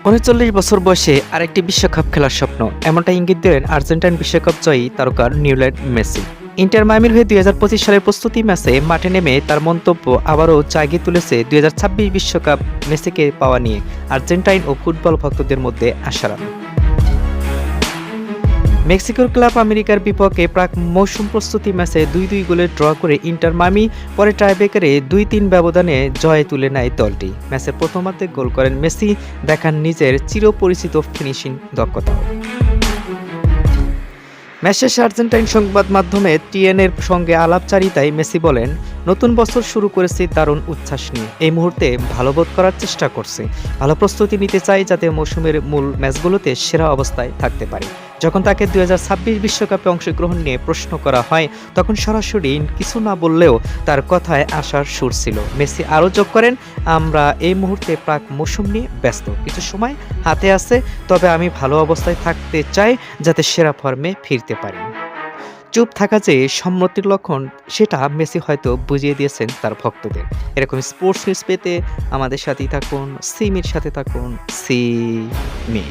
৩৯ বছর বয়সে আরেকটি বিশ্বকাপ খেলার স্বপ্ন, এমনটা ইঙ্গিত দিলেন আর্জেন্টাইন বিশ্বকাপ জয়ী তারকা লিওনেল মেসি। ইন্টার মায়ামির হয়ে ২০২৫ সালের প্রস্তুতি ম্যাচে মাঠে নেমে তার মন্তব্য আবারও জাগিয়ে তুলেছে ২০২৬ বিশ্বকাপ মেসিকে পাওয়া নিয়ে আর্জেন্টাইন ও ফুটবল ভক্তদের মধ্যে আশার আলো। মেক্সিকোর ক্লাব আমেরিকার বিপক্ষে প্রাক মৌসুম প্রস্তুতি ম্যাচে ২-২ গোলে ড্র করে ইন্টার মায়ামি পরে টাইব্রেকারে ২-৩ ব্যবধানে জয় তুলে নেয় দলটি। ম্যাচের প্রথমার্ধে গোল করেন মেসি, দেখান নিজের চিরপরিচিত ফিনিশিং দক্ষতাও। ম্যাচ শেষে আর্জেন্টাইন সংবাদ মাধ্যমে টিএনের সঙ্গে আলাপচারিতায় মেসি বলেন, নতুন বছর শুরু করেছি দারুণ উচ্ছ্বাস নিয়ে। এই মুহূর্তে ভালো বোধ করার চেষ্টা করছি, ভালো প্রস্তুতি নিতে চাই যাতে মৌসুমের মূল ম্যাচগুলোতে সেরা অবস্থায় থাকতে পারি। যখন তাকে ২০২৬ বিশ্বকাপে অংশগ্রহণ নিয়ে প্রশ্ন করা হয়, তখন সরাসরি কিছু না বললেও তার কথায় আশার সুর ছিল। মেসি আরও যোগ করেন, আমরা এই মুহূর্তে প্রাক মৌসুম নিয়ে ব্যস্ত, কিছু সময় হাতে আছে, তবে আমি ভালো অবস্থায় থাকতে চাই যাতে সেরা ফর্মে ফিরতে পারি। চুপ থাকা যে সম্মতির লক্ষণ, সেটা মেসি হয়তো বুঝিয়ে দিয়েছেন তার ভক্তদের। এরকম স্পোর্টস নিউজ পেতে আমাদের সাথেই থাকুন, সিমির সাথে থাকুন, সি মি।